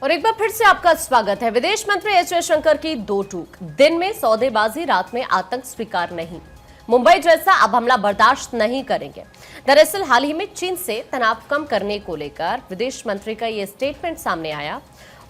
और एक बार फिर से आपका स्वागत है। विदेश मंत्री एस जयशंकर की दो टूक, दिन में सौदेबाजी, रात में आतंक स्वीकार नहीं। मुंबई जैसा अब हमला बर्दाश्त नहीं करेंगे। दरअसल हाल ही में चीन से तनाव कम करने को लेकर विदेश मंत्री का ये स्टेटमेंट सामने आया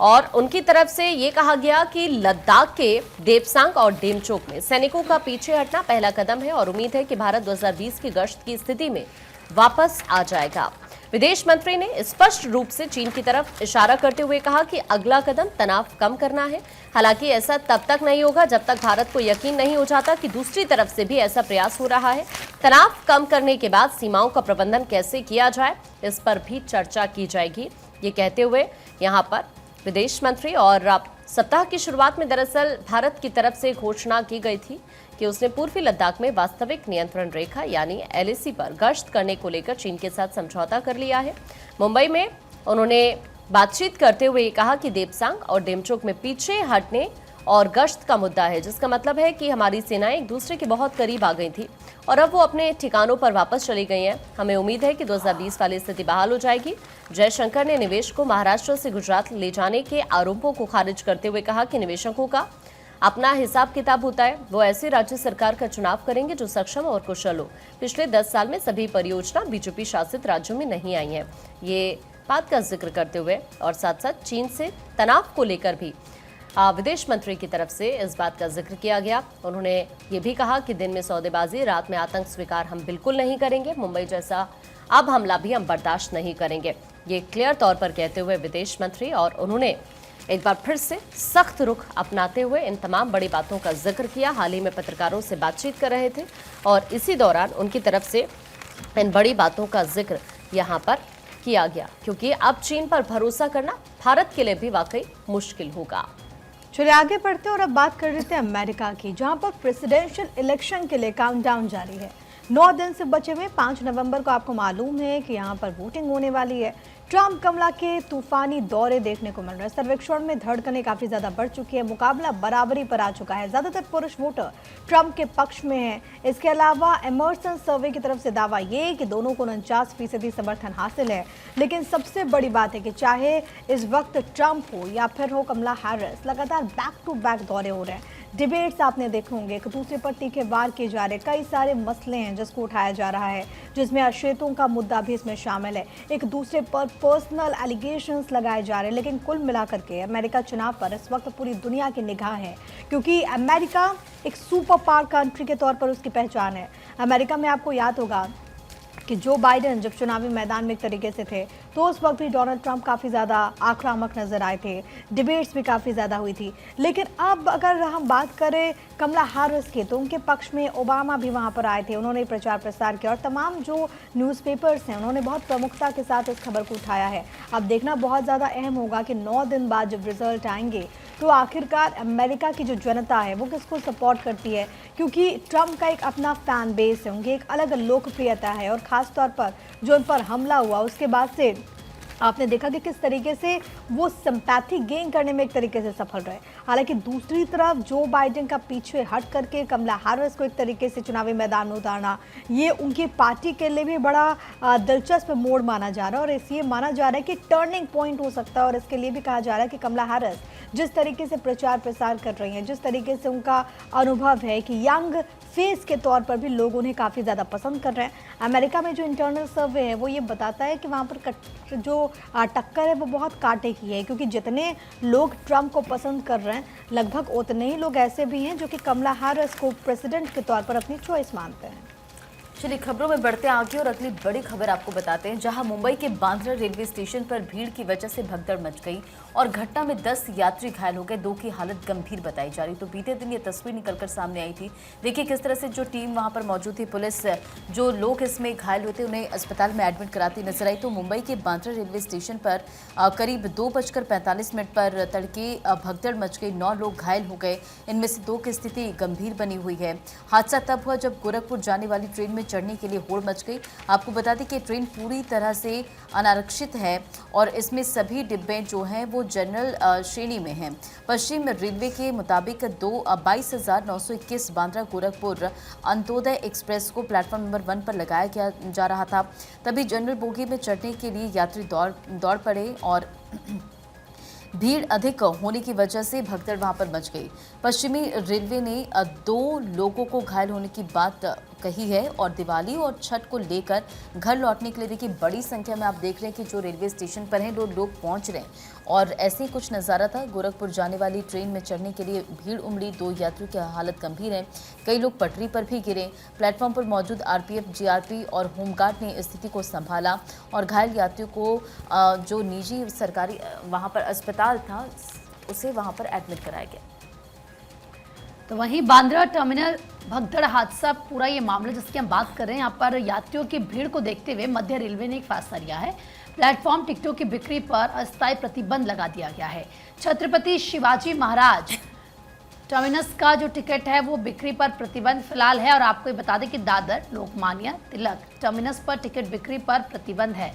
और उनकी तरफ से ये कहा गया कि लद्दाख के देपसांग और डेमचोक में सैनिकों का पीछे हटना पहला कदम है और उम्मीद है कि भारत 2020 की गश्त की स्थिति में वापस आ जाएगा। विदेश मंत्री ने स्पष्ट रूप से चीन की तरफ इशारा करते हुए कहा कि अगला कदम तनाव कम करना है। हालांकि ऐसा तब तक नहीं होगा जब तक भारत को यकीन नहीं हो जाता कि दूसरी तरफ से भी ऐसा प्रयास हो रहा है। तनाव कम करने के बाद सीमाओं का प्रबंधन कैसे किया जाए, इस पर भी चर्चा की जाएगी। ये कहते हुए यहाँ पर विदेश मंत्री और सप्ताह की शुरुआत में दरअसल भारत की तरफ से घोषणा की गई थी कि उसने पूर्वी लद्दाख में वास्तविक नियंत्रण रेखा यानी एलएसी पर गश्त करने को लेकर चीन के साथ समझौता कर लिया है। मुंबई में उन्होंने बातचीत करते हुए कहा कि देपसांग और डेमचोक में पीछे हटने और गश्त का मुद्दा है, जिसका मतलब है कि हमारी सेनाएं एक दूसरे के बहुत करीब आ गई थी और अब वो अपने ठिकानों पर वापस चली गई हैं। हमें उम्मीद है कि 2020 वाली स्थिति बहाल हो जाएगी। जयशंकर ने निवेश को महाराष्ट्र से गुजरात ले जाने के आरोपों को खारिज करते हुए कहा कि निवेशकों का अपना हिसाब किताब होता है, वो ऐसी राज्य सरकार का चुनाव करेंगे जो सक्षम और कुशल हो। पिछले 10 साल में सभी परियोजना बीजेपी शासित राज्यों में नहीं आई हैं। ये बात का जिक्र करते हुए और साथ साथ चीन से तनाव को लेकर भी विदेश मंत्री की तरफ से इस बात का जिक्र किया गया। उन्होंने ये भी कहा कि दिन में सौदेबाजी, रात में आतंक स्वीकार हम बिल्कुल नहीं करेंगे। मुंबई जैसा अब हमला भी हम बर्दाश्त नहीं करेंगे, ये क्लियर तौर पर कहते हुए विदेश मंत्री और उन्होंने एक बार फिर से सख्त रुख अपनाते हुए इन तमाम बड़ी बातों का जिक्र किया। हाल ही में पत्रकारों से बातचीत कर रहे थे और इसी दौरान उनकी तरफ से इन बड़ी बातों का जिक्र यहाँ पर किया गया, क्योंकि अब चीन पर भरोसा करना भारत के लिए भी वाकई मुश्किल होगा। चलिए आगे बढ़ते हैं और अब बात कर रहे थे अमेरिका की, जहां पर प्रेसिडेंशियल इलेक्शन के लिए काउंटडाउन जारी है। 9 दिन से बचे हुए 5 नवंबर को आपको मालूम है कि यहां पर वोटिंग होने वाली है। ट्रंप कमला के तूफानी दौरे देखने को मिल रहे हैं। सर्वेक्षण में धड़कनें काफी ज्यादा बढ़ चुकी है, मुकाबला बराबरी पर आ चुका है। ज्यादातर पुरुष वोटर ट्रंप के पक्ष में हैं। इसके अलावा एमर्सन सर्वे की तरफ से दावा ये कि दोनों को 49% समर्थन हासिल है। लेकिन सबसे बड़ी बात है कि चाहे इस वक्त ट्रंप हो या फिर हो कमला हैरिस, लगातार बैक टू बैक दौरे हो रहे हैं। डिबेट्स आपने देखे होंगे, एक दूसरे पर तीखे वार किए जा रहे, कई सारे मसले हैं जिसको उठाया जा रहा है, जिसमें अशेतों का मुद्दा भी इसमें शामिल है। एक दूसरे पर पर्सनल एलिगेशंस लगाए जा रहे हैं। लेकिन कुल मिलाकर के अमेरिका चुनाव पर इस वक्त पूरी दुनिया की निगाह है, क्योंकि अमेरिका एक सुपर पावर कंट्री के तौर पर उसकी पहचान है। अमेरिका में आपको याद होगा कि जो बाइडेन जब चुनावी मैदान में एक तरीके से थे तो उस वक्त भी डोनाल्ड ट्रंप काफ़ी ज़्यादा आक्रामक नजर आए थे, डिबेट्स भी काफ़ी ज़्यादा हुई थी। लेकिन अब अगर हम बात करें कमला हैरिस की, तो उनके पक्ष में ओबामा भी वहां पर आए थे। उन्होंने प्रचार प्रसार किया और तमाम जो न्यूज़पेपर्स हैं उन्होंने बहुत प्रमुखता के साथ इस खबर को उठाया है। अब देखना बहुत ज़्यादा अहम होगा कि 9 दिन बाद जब रिजल्ट आएंगे तो आखिरकार अमेरिका की जो जनता है वो किसको सपोर्ट करती है, क्योंकि ट्रंप का एक अपना फैन बेस है, उनकी एक अलग लोकप्रियता है। और ख़ास तौर पर जो उन पर हमला हुआ उसके बाद से आपने देखा कि किस तरीके से वो सिंपैथी गेन करने में एक तरीके से सफल रहे। हालांकि दूसरी तरफ जो बाइडेन का पीछे हट करके कमला हैरिस को एक तरीके से चुनावी मैदान में उतारना, ये उनकी पार्टी के लिए भी बड़ा दिलचस्प मोड़ माना जा रहा है और इसलिए माना जा रहा है कि टर्निंग पॉइंट हो सकता है। और इसके लिए भी कहा जा रहा है कि कमला हैरिस जिस तरीके से प्रचार प्रसार कर रही हैं, जिस तरीके से उनका अनुभव है कि यंग फेस के तौर पर भी लोग उन्हें काफ़ी ज़्यादा पसंद कर रहे हैं। अमेरिका में जो इंटरनल सर्वे है वो ये बताता है कि वहाँ पर जो टक्कर है वो बहुत कांटे की है, क्योंकि जितने लोग ट्रंप को पसंद कर रहे हैं लगभग उतने ही लोग ऐसे भी हैं जो कि कमला हैरिस को प्रेसिडेंट के तौर पर अपनी चॉइस मानते हैं। चलिए खबरों में बढ़ते आगे और अगली बड़ी खबर आपको बताते हैं, जहां मुंबई के बांद्रा रेलवे स्टेशन पर भीड़ की वजह से भगदड़ मच गई और घटना में 10 यात्री घायल हो गए, 2 की हालत गंभीर बताई जा रही। तो बीते दिन ये तस्वीर निकलकर सामने आई थी। देखिए किस तरह से जो टीम वहां पर मौजूद थी, पुलिस, जो लोग इसमें घायल हुए थे उन्हें अस्पताल में एडमिट कराती नजर आई। तो मुंबई के बांद्रा रेलवे स्टेशन पर करीब 2:45 पर तड़के भगदड़ मच गई, 9 लोग घायल हो गए, इनमें से 2 की स्थिति गंभीर बनी हुई है। हादसा तब हुआ जब गोरखपुर जाने वाली ट्रेन में चढ़ने के लिए होड़ मच गई। आपको बता दें कि ट्रेन पूरी तरह से अनारक्षित है और इसमें सभी डिब्बे जो हैं वो जनरल श्रेणी में हैं। पश्चिम रेलवे के मुताबिक 22,921 बांद्रा गोरखपुर अंत्योदय एक्सप्रेस को प्लेटफॉर्म नंबर 1 पर लगाया जा रहा था। तभी जनरल बोगी में चढ़ने के लिए यात्री दौड़ पड़े और भीड़ अधिक होने की वजह से भगदड़ वहां पर मच गई। पश्चिमी रेलवे ने 2 लोगों को घायल होने की बात कही है और दिवाली और छठ को लेकर घर लौटने के लिए देखिए बड़ी संख्या में आप देख रहे हैं कि जो रेलवे स्टेशन पर हैं लोग पहुंच रहे हैं और ऐसे ही कुछ नज़ारा था। गोरखपुर जाने वाली ट्रेन में चढ़ने के लिए भीड़ उमड़ी, 2 यात्रियों की हालत गंभीर है, कई लोग पटरी पर भी गिरे। प्लेटफॉर्म पर मौजूद आरपीएफ, जीआरपी और होमगार्ड ने स्थिति को संभाला और घायल यात्रियों को जो निजी सरकारी वहां पर अस्पताल था उसे वहां पर एडमिट कराया गया। तो वहीं बांद्रा टर्मिनल भगदड़ हादसा पूरा ये मामला जिसकी हम बात कर रहे हैं, यहाँ पर यात्रियों की भीड़ को देखते हुए मध्य रेलवे ने एक फैसला लिया है। प्लेटफॉर्म टिकटों की बिक्री पर अस्थायी प्रतिबंध लगा दिया गया है। छत्रपति शिवाजी महाराज टर्मिनस का जो टिकट है वो बिक्री पर प्रतिबंध फिलहाल है। और आपको ये बता दें कि दादर, लोकमान्य तिलक टर्मिनस पर टिकट बिक्री पर प्रतिबंध है।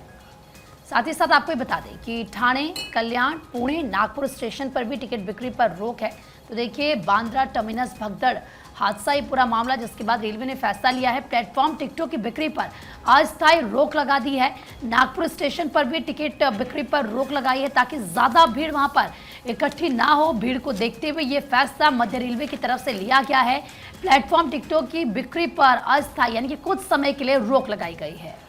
साथ ही साथ आपको ये बता दें कि ठाणे, कल्याण, पुणे, नागपुर स्टेशन पर भी टिकट बिक्री पर रोक है। तो देखिए बांद्रा टर्मिनस भगदड़ हादसा ही पूरा मामला, जिसके बाद रेलवे ने फैसला लिया है प्लेटफॉर्म टिकटों की बिक्री पर अस्थायी रोक लगा दी है। नागपुर स्टेशन पर भी टिकट बिक्री पर रोक लगाई है ताकि ज़्यादा भीड़ वहां पर इकट्ठी ना हो। भीड़ को देखते हुए ये फैसला मध्य रेलवे की तरफ से लिया गया है। प्लेटफॉर्म टिकटों की बिक्री पर अस्थायी यानी कि कुछ समय के लिए रोक लगाई गई है।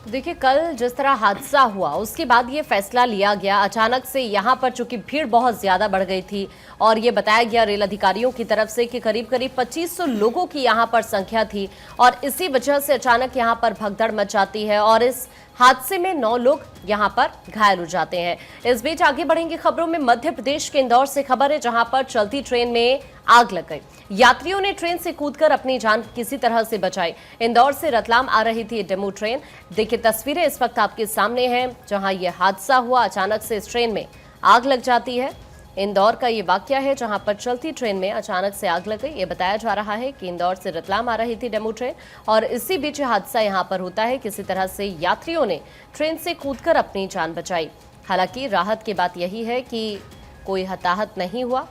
देखिए कल जिस तरह हादसा हुआ उसके बाद ये फैसला लिया गया। अचानक से यहाँ पर चूंकि भीड़ बहुत ज़्यादा बढ़ गई थी और ये बताया गया रेल अधिकारियों की तरफ से कि करीब 2500 लोगों की यहाँ पर संख्या थी और इसी वजह से अचानक यहाँ पर भगदड़ मच जाती है और इस हादसे में 9 लोग यहाँ पर घायल हो जाते हैं। इस बीच आगे बढ़ेंगे खबरों में। मध्य प्रदेश के इंदौर से खबर है जहां पर चलती ट्रेन में आग लग गई। यात्रियों ने ट्रेन से कूदकर अपनी जान किसी तरह से बचाई। इंदौर से रतलाम आ रही थी डेमू ट्रेन। देखिए तस्वीरें इस वक्त आपके सामने हैं जहां यह हादसा हुआ। अचानक से इस ट्रेन में आग लग जाती है। इंदौर का ये वाकया है जहां पर चलती ट्रेन में अचानक से आग लग गई। ये बताया जा रहा है कि इंदौर से रतलाम आ रही थी डेमू ट्रेन और इसी बीच हादसा यहां पर होता है। किसी तरह से यात्रियों ने ट्रेन से कूदकर अपनी जान बचाई। हालांकि राहत की बात यही है कि कोई हताहत नहीं हुआ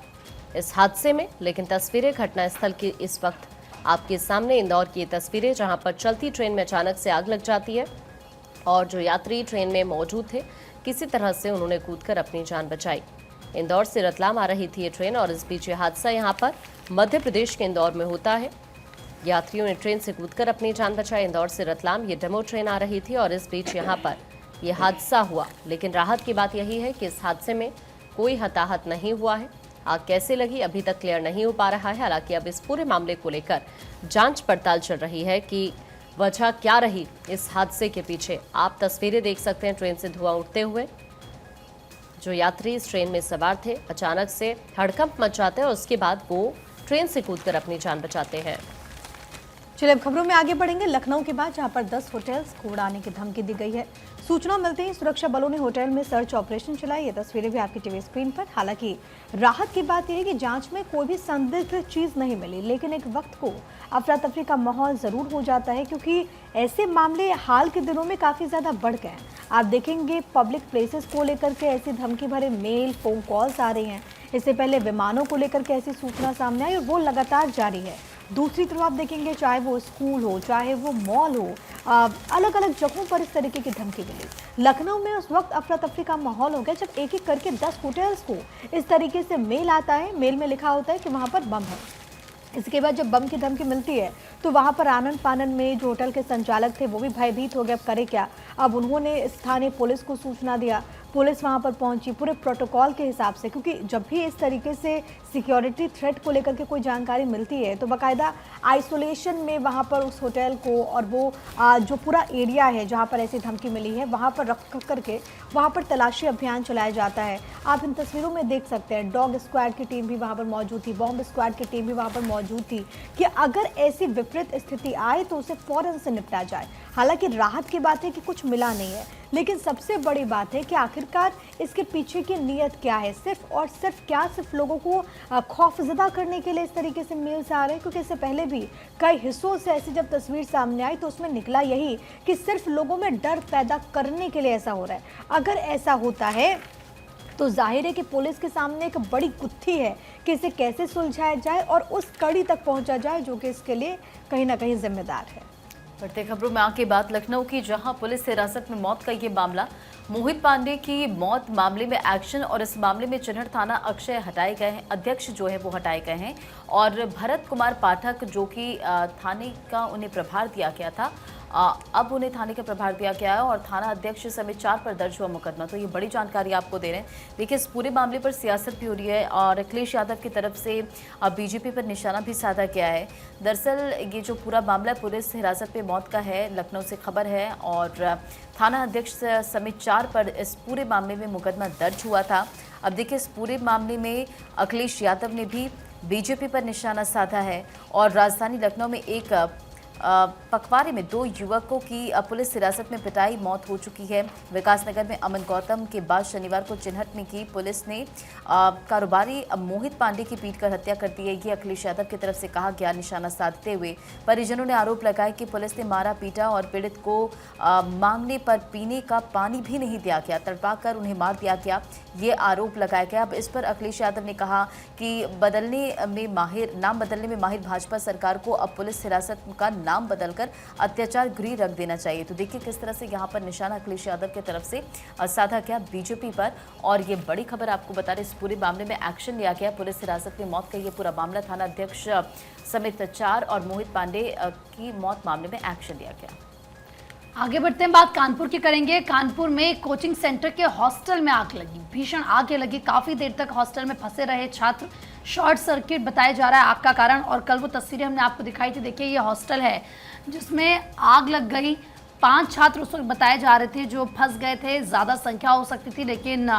इस हादसे में, लेकिन तस्वीरें घटनास्थल की इस वक्त आपके सामने। इंदौर की ये तस्वीरें जहां पर चलती ट्रेन में अचानक से आग लग जाती है और जो यात्री ट्रेन में मौजूद थे किसी तरह से उन्होंने कूदकर अपनी जान बचाई। इंदौर से रतलाम आ रही थी ये ट्रेन और इस बीच ये हादसा यहाँ पर मध्य प्रदेश के इंदौर में होता है। यात्रियों ने ट्रेन से कूदकर अपनी जान बचाई। इंदौर से रतलाम ये डेमो ट्रेन आ रही थी और इस बीच यहाँ पर यह हादसा हुआ। लेकिन राहत की बात यही है कि इस हादसे में कोई हताहत नहीं हुआ है। आग कैसे लगी अभी तक क्लियर नहीं हो पा रहा है। हालांकि अब इस पूरे मामले को लेकर जांच पड़ताल चल रही है कि वजह क्या रही इस हादसे के पीछे। आप तस्वीरें देख सकते हैं ट्रेन से धुआं उठते हुए। जो यात्री इस ट्रेन में सवार थे अचानक से हड़कंप मच जाते हैं और उसके बाद वो ट्रेन से कूदकर अपनी जान बचाते हैं। चलिए अब खबरों में आगे बढ़ेंगे। लखनऊ के बाद जहां पर 10 होटल्स को उड़ाने की धमकी दी गई है। सूचना मिलते ही सुरक्षा बलों ने होटल में सर्च ऑपरेशन चलाई। ये तस्वीरें भी आपकी टीवी स्क्रीन पर। हालांकि राहत की बात यह है कि जांच में कोई भी संदिग्ध चीज नहीं मिली, लेकिन एक वक्त को अफरा तफरी का माहौल जरूर हो जाता है क्योंकि ऐसे मामले हाल के दिनों में काफी ज्यादा बढ़ गए हैं। आप देखेंगे पब्लिक प्लेसेस को लेकर के ऐसी धमकी भरे मेल, फोन कॉल्स आ रही हैं। इससे पहले विमानों को लेकर के ऐसी सूचना सामने आई और वो लगातार जारी है। दूसरी तरफ आप देखेंगे चाहे वो स्कूल हो, चाहे वो मॉल हो, अलग अलग जगहों पर इस तरीके की धमकी मिली। लखनऊ में उस वक्त अफरा तफरी का माहौल हो गया जब एक एक करके 10 होटल्स को इस तरीके से मेल आता है। मेल में लिखा होता है कि वहाँ पर बम है। इसके बाद जब बम की धमकी मिलती है तो वहाँ पर आनन फानन में जो होटल के संचालक थे वो भी भयभीत हो गए। अब करे क्या? अब उन्होंने स्थानीय पुलिस को सूचना दिया। पुलिस वहाँ पर पहुंची पूरे प्रोटोकॉल के हिसाब से, क्योंकि जब भी इस तरीके से सिक्योरिटी थ्रेट को लेकर के कोई जानकारी मिलती है तो बाकायदा आइसोलेशन में वहाँ पर उस होटल को और वो जो पूरा एरिया है जहाँ पर ऐसी धमकी मिली है वहाँ पर रख करके वहाँ पर तलाशी अभियान चलाया जाता है। आप इन तस्वीरों में देख सकते हैं डॉग स्क्वाड की टीम भी वहाँ पर मौजूद थी, बॉम्ब स्क्वाड की टीम भी वहाँ पर मौजूद थी कि अगर ऐसी विपरीत स्थिति आए तो उसे फौरन से निपटा जाए। हालांकि राहत की बात है कि कुछ मिला नहीं है, लेकिन सबसे बड़ी बात है कि आखिरकार इसके पीछे की नीयत क्या है। सिर्फ और सिर्फ लोगों को खौफजदा करने के लिए इस तरीके से मेल्स आ रहे हैं, क्योंकि इससे पहले भी कई हिस्सों से ऐसी जब तस्वीर सामने आई तो उसमें निकला यही कि सिर्फ लोगों में डर पैदा करने के लिए ऐसा हो रहा है। अगर ऐसा होता है तो जाहिर है कि पुलिस के सामने एक बड़ी गुत्थी है कि इसे कैसे सुलझाया जाए और उस कड़ी तक पहुंचा जाए जो कि इसके लिए कहीं ना कहीं जिम्मेदार है। बढ़ते खबरों में आगे बात लखनऊ की, जहां पुलिस हिरासत में मौत का ये मामला। मोहित पांडे की मौत मामले में एक्शन और इस मामले में चिन्हट थाना अक्षय हटाए गए हैं, अध्यक्ष जो है वो हटाए गए हैं और भरत कुमार पाठक जो कि थाने का उन्हें प्रभार दिया गया था, अब उन्हें थाने का प्रभार दिया गया है और थाना अध्यक्ष समेत 4 पर दर्ज हुआ मुकदमा। तो ये बड़ी जानकारी आपको दे रहे हैं। देखिए, इस पूरे मामले पर सियासत भी हो रही है और अखिलेश यादव की तरफ से बीजेपी पर निशाना भी साधा गया है। दरअसल ये जो पूरा मामला पुलिस हिरासत में मौत का है, लखनऊ से खबर है और थाना अध्यक्ष समेत 4 पर इस पूरे मामले में मुकदमा दर्ज हुआ था। अब देखिए, इस पूरे मामले में अखिलेश यादव ने भी बीजेपी पर निशाना साधा है और राजधानी लखनऊ में एक पखवाड़े में 2 युवकों की पुलिस हिरासत में पिटाई मौत हो चुकी है। विकासनगर में अमन गौतम के बाद शनिवार को चिन्हट में की पुलिस ने कारोबारी मोहित पांडे की पीटकर हत्या कर दी है। ये अखिलेश यादव की तरफ से कहा गया निशाना साधते हुए परिजनों ने आरोप लगाया कि पुलिस ने मारा पीटा और पीड़ित को मांगने पर पीने का पानी भी नहीं दिया गया, तड़पाकर उन्हें मार दिया गया, ये आरोप लगाया गया। अब इस पर अखिलेश यादव ने कहा कि नाम बदलने में माहिर भाजपा सरकार को अब पुलिस हिरासत का नाम बदलकर अत्याचार गृह रख देना चाहिए। तो देखिए किस तरह से यहाँ पर निशाना अखिलेश यादव की तरफ से साधा गया बीजेपी पर। और ये बड़ी खबर आपको बता रहे, इस पूरे मामले में एक्शन लिया गया। पुलिस हिरासत में मौत का ये पूरा मामला, थाना अध्यक्ष समेत 4 और मोहित पांडे की मौत मामले में एक्शन लिया गया। आगे बढ़ते हैं, बात कानपुर की करेंगे। कानपुर में कोचिंग सेंटर के हॉस्टल में आग लगी, भीषण आग लगी। काफी देर तक हॉस्टल में फंसे रहे छात्र, शॉर्ट सर्किट बताया जा रहा है आग का कारण। और कल वो तस्वीरें हमने आपको दिखाई थी, देखिए ये हॉस्टल है जिसमें आग लग गई। 5 छात्र उस वक्त बताए जा रहे थे जो फंस गए थे। ज़्यादा संख्या हो सकती थी, लेकिन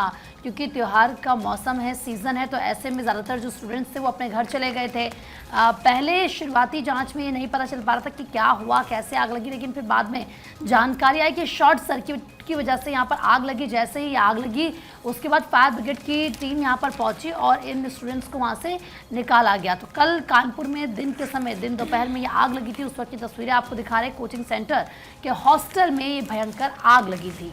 क्योंकि त्यौहार का मौसम है, सीज़न है, तो ऐसे में ज़्यादातर जो स्टूडेंट्स थे वो अपने घर चले गए थे। पहले शुरुआती जांच में ये नहीं पता चल पा रहा था कि क्या हुआ, कैसे आग लगी, लेकिन फिर बाद में जानकारी आई कि शॉर्ट सर्किट की वजह से यहाँ पर आग लगी। जैसे ही आग लगी उसके बाद फायर ब्रिगेड की टीम यहाँ पर पहुंची और इन स्टूडेंट्स को वहाँ से निकाला गया। तो कल कानपुर में दिन दोपहर में ये आग लगी थी। उस वक्त की तस्वीरें आपको दिखा रहे, कोचिंग सेंटर के हॉस्टल में ये भयंकर आग लगी थी।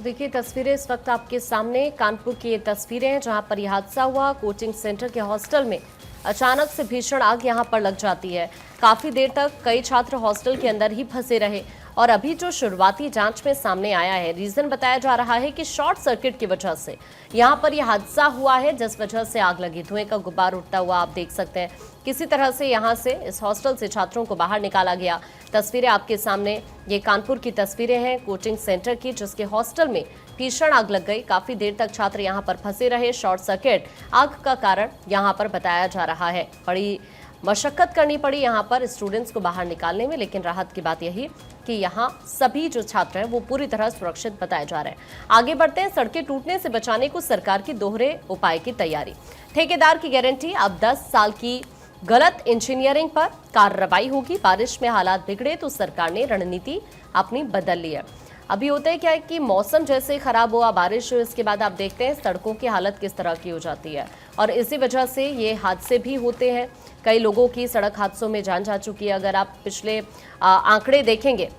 देखिए तस्वीरें इस वक्त आपके सामने, कानपुर की ये तस्वीरें हैं जहां पर यह हादसा हुआ। कोचिंग सेंटर के हॉस्टल में अचानक से भीषण आग यहां पर लग जाती है। काफी देर तक कई छात्र हॉस्टल के अंदर ही फंसे रहे और अभी जो शुरुआती जांच में सामने आया है, रीजन बताया जा रहा है कि शॉर्ट सर्किट की वजह से यहां पर यह हादसा हुआ है, जिस वजह से आग लगी। धुएं का गुब्बार उठता हुआ आप देख सकते हैं। किसी तरह से यहां से इस हॉस्टल से छात्रों को बाहर निकाला गया। तस्वीरें आपके सामने, ये कानपुर की तस्वीरें हैं कोचिंग सेंटर की, जिसके हॉस्टल में भीषण आग लग गई। काफी देर तक छात्र यहां पर फंसे रहे। शॉर्ट सर्किट आग का कारण यहां पर बताया जा रहा है। बड़ी मशक्कत करनी पड़ी यहाँ पर स्टूडेंट्स को बाहर निकालने में, लेकिन राहत की बात यही कि यहाँ सभी जो छात्र हैं वो पूरी तरह सुरक्षित बताए जा रहे हैं। आगे बढ़ते हैं, सड़कें टूटने से बचाने को सरकार की दोहरे उपाय की तैयारी। ठेकेदार की गारंटी, अब 10 साल की गलत इंजीनियरिंग पर कार्रवाई होगी। बारिश में हालात बिगड़े तो सरकार ने रणनीति अपनी बदल ली है। अभी होता है क्या है कि मौसम जैसे खराब हुआ, बारिश हुई, इसके बाद आप देखते हैं सड़कों की हालत किस तरह की हो जाती है और इसी वजह से ये हादसे भी होते हैं। कई लोगों की सड़क हादसों में जान जा चुकी है। अगर आप पिछले आंकड़े देखेंगे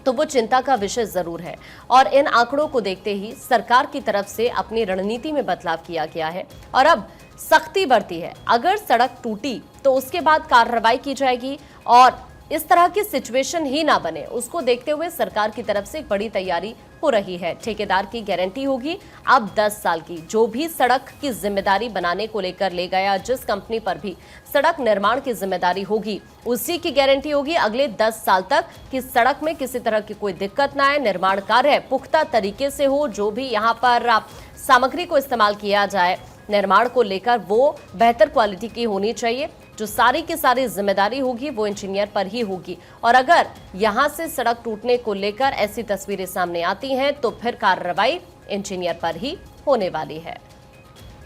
तो वो चिंता का विषय जरूर है और इन आंकड़ों को देखते ही सरकार की तरफ से अपनी रणनीति में बदलाव किया गया है और अब सख्ती बढ़ती है। अगर सड़क टूटी तो उसके बाद कार्रवाई की जाएगी और इस तरह की सिचुएशन ही ना बने, उसको देखते हुए सरकार की तरफ से एक बड़ी तैयारी हो रही है। ठेकेदार की गारंटी होगी अब 10 साल की। जो भी सड़क की जिम्मेदारी बनाने को लेकर ले गया, जिस कंपनी पर भी सड़क निर्माण की जिम्मेदारी होगी, उसी की गारंटी होगी अगले 10 साल तक कि सड़क में किसी तरह की कोई दिक्कत ना आए, निर्माण कार्य पुख्ता तरीके से हो। जो भी यहाँ पर सामग्री को इस्तेमाल किया जाए निर्माण को लेकर वो बेहतर क्वालिटी की होनी चाहिए। जो सारी की सारी जिम्मेदारी होगी वो इंजीनियर पर ही होगी और अगर यहां से सड़क टूटने को लेकर ऐसी तस्वीरें सामने आती हैं तो फिर कार्रवाई इंजीनियर पर ही होने वाली है।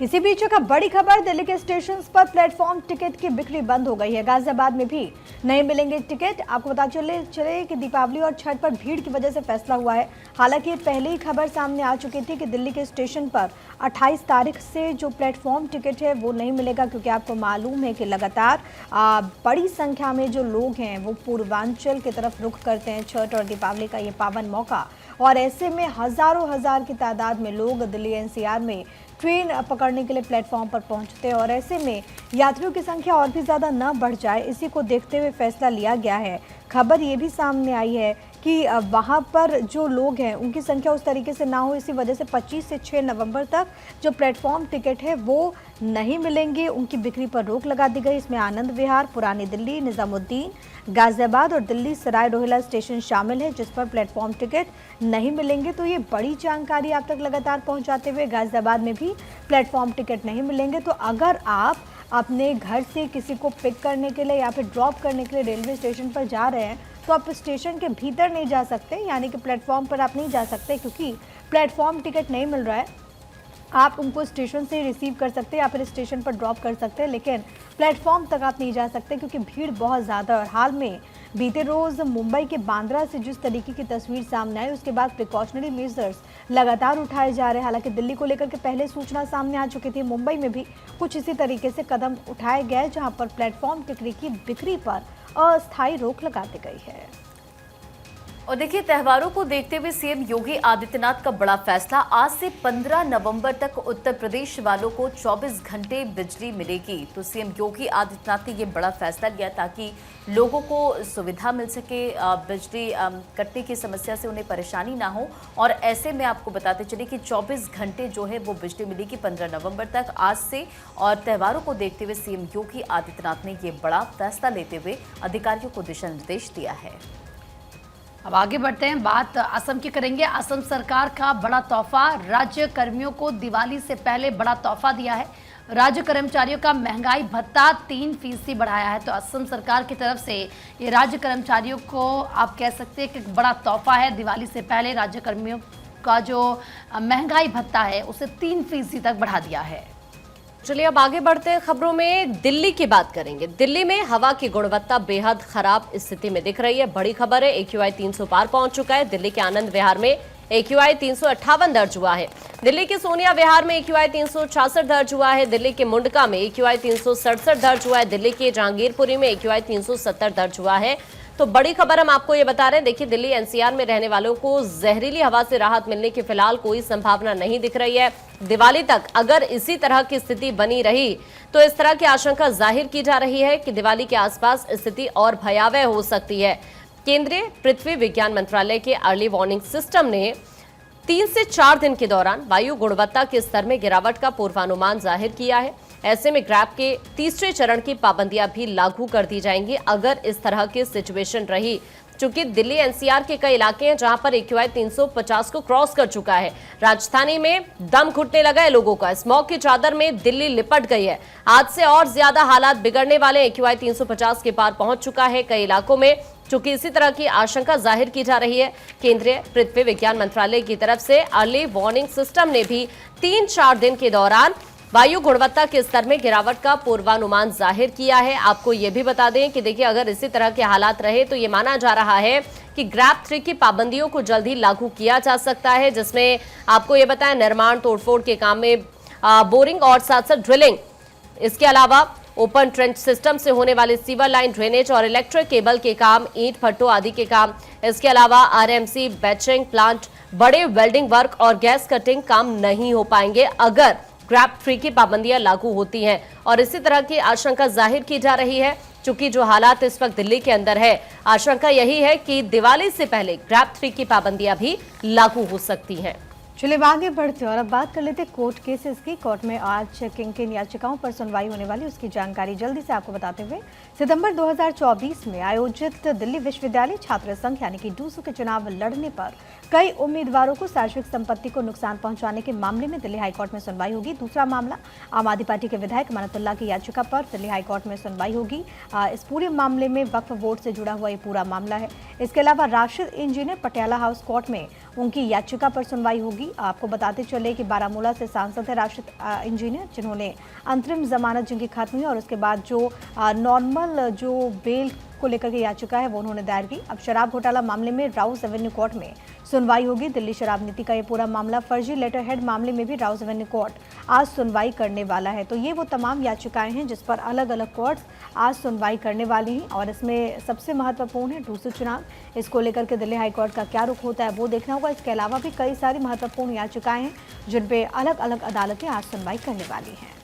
इसी बीच का बड़ी खबर, दिल्ली के स्टेशन पर प्लेटफॉर्म टिकट की बिक्री बंद हो गई है। गाजियाबाद में भी नहीं मिलेंगे टिकट। आपको पता चले कि दीपावली और छठ पर भीड़ की वजह से फैसला हुआ है। हालांकि पहले ही खबर सामने आ चुकी थी कि दिल्ली के स्टेशन पर 28 तारीख से जो प्लेटफॉर्म टिकट है वो नहीं मिलेगा, क्योंकि आपको मालूम है कि लगातार बड़ी संख्या में जो लोग हैं वो पूर्वांचल की तरफ रुख करते हैं। छठ और दीपावली का ये पावन मौका और ऐसे में हजारों हजार की तादाद में लोग दिल्ली एनसीआर में ट्रेन पकड़ने के लिए प्लेटफॉर्म पर पहुंचते हैं और ऐसे में यात्रियों की संख्या और भी ज़्यादा न बढ़ जाए, इसी को देखते हुए फैसला लिया गया है। खबर ये भी सामने आई है कि वहाँ पर जो लोग हैं उनकी संख्या उस तरीके से ना हो, इसी वजह से 25 से 6 नवंबर तक जो प्लेटफॉर्म टिकट है वो नहीं मिलेंगे, उनकी बिक्री पर रोक लगा दी गई। इसमें आनंद विहार, पुरानी दिल्ली, निजामुद्दीन, गाजियाबाद और दिल्ली सराय रोहिला स्टेशन शामिल है जिस पर प्लेटफॉर्म टिकट नहीं मिलेंगे। तो ये बड़ी जानकारी आप तक लगातार पहुंचाते हुए गाजियाबाद में भी प्लेटफॉर्म टिकट नहीं मिलेंगे। तो अगर आप अपने घर से किसी को पिक करने के लिए या फिर ड्रॉप करने के लिए रेलवे स्टेशन पर जा रहे हैं तो आप स्टेशन के भीतर नहीं जा सकते, यानी कि प्लेटफॉर्म पर आप नहीं जा सकते क्योंकि प्लेटफॉर्म टिकट नहीं मिल रहा है। आप उनको स्टेशन से रिसीव कर सकते हैं या फिर स्टेशन पर ड्रॉप कर सकते हैं, लेकिन प्लेटफॉर्म तक आप नहीं जा सकते क्योंकि भीड़ बहुत ज़्यादा है। और हाल में बीते रोज़ मुंबई के बांद्रा से जिस तरीके की तस्वीर सामने आई उसके बाद प्रिकॉशनरी मेजर्स लगातार उठाए जा रहे हैं। हालांकि दिल्ली को लेकर के पहले सूचना सामने आ चुकी थी, मुंबई में भी कुछ इसी तरीके से कदम उठाए गए जहाँ पर प्लेटफॉर्म टिकट की बिक्री पर अस्थायी रोक लगा दी गई है। और देखिए, त्योहारों को देखते हुए सीएम योगी आदित्यनाथ का बड़ा फैसला। आज से 15 नवंबर तक उत्तर प्रदेश वालों को 24 घंटे बिजली मिलेगी। तो सीएम योगी आदित्यनाथ ने ये बड़ा फैसला लिया ताकि लोगों को सुविधा मिल सके, बिजली कटने की समस्या से उन्हें परेशानी ना हो। और ऐसे में आपको बताते चले कि 24 घंटे जो है वो बिजली मिलेगी 15 नवंबर तक आज से। और त्योहारों को देखते हुए सीएम योगी आदित्यनाथ ने ये बड़ा फैसला लेते हुए अधिकारियों को दिशा निर्देश दिया है। अब आगे बढ़ते हैं, बात असम की करेंगे। असम सरकार का बड़ा तोहफा, राज्य कर्मियों को दिवाली से पहले बड़ा तोहफा दिया है। राज्य कर्मचारियों का महंगाई भत्ता 3% बढ़ाया है। तो असम सरकार की तरफ से ये राज्य कर्मचारियों को आप कह सकते हैं कि बड़ा तोहफा है। दिवाली से पहले राज्य कर्मियों का जो महंगाई भत्ता है उसे 3% तक बढ़ा दिया है। चलिए अब आगे बढ़ते हैं, खबरों में दिल्ली की बात करेंगे। दिल्ली में हवा की गुणवत्ता बेहद खराब स्थिति में दिख रही है। बड़ी खबर है, AQI 300 पार पहुंच चुका है। दिल्ली के आनंद विहार में AQI 358 दर्ज हुआ है। दिल्ली के सोनिया विहार में AQI 366 दर्ज हुआ है। दिल्ली के मुंडका में AQI 367 दर्ज हुआ है। दिल्ली के जहांगीरपुरी में AQI 370 दर्ज हुआ है। तो बड़ी खबर हम आपको ये बता रहे हैं, देखिए दिल्ली NCR में रहने वालों को जहरीली हवा से राहत मिलने की फिलहाल कोई संभावना नहीं दिख रही है। दिवाली तक अगर इसी तरह की स्थिति बनी रही तो इस तरह की आशंका जाहिर की जा रही है कि दिवाली के आसपास स्थिति और भयावह हो सकती है। केंद्रीय पृथ्वी विज्ञान मंत्रालय के अर्ली वार्निंग सिस्टम ने 3 से 4 दिन के दौरान वायु गुणवत्ता के स्तर में गिरावट का पूर्वानुमान जाहिर किया है। ऐसे में ग्रैब के तीसरे चरण की पाबंदियां भी लागू कर दी जाएंगी अगर इस तरह की सिचुएशन रही। चूंकि दिल्ली NCR के कई इलाके हैं जहां पर AQI 350 को क्रॉस कर चुका है। राजधानी में दम घुटने लगा है लोगों का। स्मॉग की चादर में दिल्ली लिपट गई है। आज से और ज्यादा हालात बिगड़ने वाले। AQI 350 के पार पहुंच चुका है कई इलाकों में। चूंकि इसी तरह की आशंका जाहिर की जा रही है, केंद्रीय पृथ्वी विज्ञान मंत्रालय की तरफ से अर्ली वार्निंग सिस्टम ने भी 3-4 दिन के दौरान वायु गुणवत्ता के स्तर में गिरावट का पूर्वानुमान जाहिर किया है। आपको यह भी बता दें कि देखिए अगर इसी तरह के हालात रहे तो ये माना जा रहा है कि ग्रैब 3 की पाबंदियों को जल्द ही लागू किया जा सकता है, जिसमें आपको ये बताया निर्माण तोड़फोड़ के काम में बोरिंग और साथ साथ ड्रिलिंग, इसके अलावा ओपन ट्रेंच सिस्टम से होने वाले सीवर लाइन, ड्रेनेज और इलेक्ट्रिक केबल के काम, ईंट भट्टों आदि के काम, इसके अलावा RMC, बैचिंग प्लांट, बड़े वेल्डिंग वर्क और गैस कटिंग काम नहीं हो पाएंगे अगर ग्रैब 3 की पाबंदियां लागू होती हैं। और इसी तरह की आशंका जाहिर की जा रही है। चूंकि जो हालात इस वक्त दिल्ली के अंदर है, आशंका यही है कि दिवाली से पहले ग्रैब 3 की पाबंदियां भी लागू हो सकती हैं। चलिए आगे बढ़ते हैं और अब बात कर लेते हैं कोर्ट केसेस की। कोर्ट में आज किन याचिकाओं पर सुनवाई होने वाली उसकी जानकारी जल्दी से आपको बताते हुए, सितंबर 2024 में आयोजित दिल्ली विश्वविद्यालय छात्र संघ यानी कि डूसू के चुनाव लड़ने पर कई उम्मीदवारों को सार्वजनिक संपत्ति को नुकसान पहुंचाने के मामले में दिल्ली हाईकोर्ट में सुनवाई होगी। दूसरा मामला आम आदमी पार्टी के विधायक मन्नतुल्लाह की याचिका पर दिल्ली हाईकोर्ट में सुनवाई होगी। इस पूरे मामले में वक्फ बोर्ड से जुड़ा हुआ ये पूरा मामला है। इसके अलावा Rashid engineer Patiala house court में उनकी याचिका पर सुनवाई होगी। आपको बताते चले कि बारामूला से सांसद है राशिद इंजीनियर, जिन्होंने अंतरिम जमानत जिनकी खत्म हुई और उसके बाद जो नॉर्मल जो बेल को लेकर के याचिका है वो उन्होंने दायर की। अब शराब घोटाला मामले में राउस एवेन्यू कोर्ट में सुनवाई होगी। दिल्ली शराब नीति का ये पूरा मामला, फर्जी लेटर हेड मामले में भी राउस एवेन्यू कोर्ट आज सुनवाई करने वाला है। तो ये वो तमाम याचिकाएं हैं जिस पर अलग अलग कोर्ट्स आज सुनवाई करने वाली हैं और इसमें सबसे महत्वपूर्ण है दूसरे चुनाव। इसको लेकर के दिल्ली हाईकोर्ट का क्या रुख होता है वो देखना होगा। इसके अलावा भी कई सारी महत्वपूर्ण याचिकाएं हैं जिन पे अलग अलग अदालतें आज सुनवाई करने वाली हैं।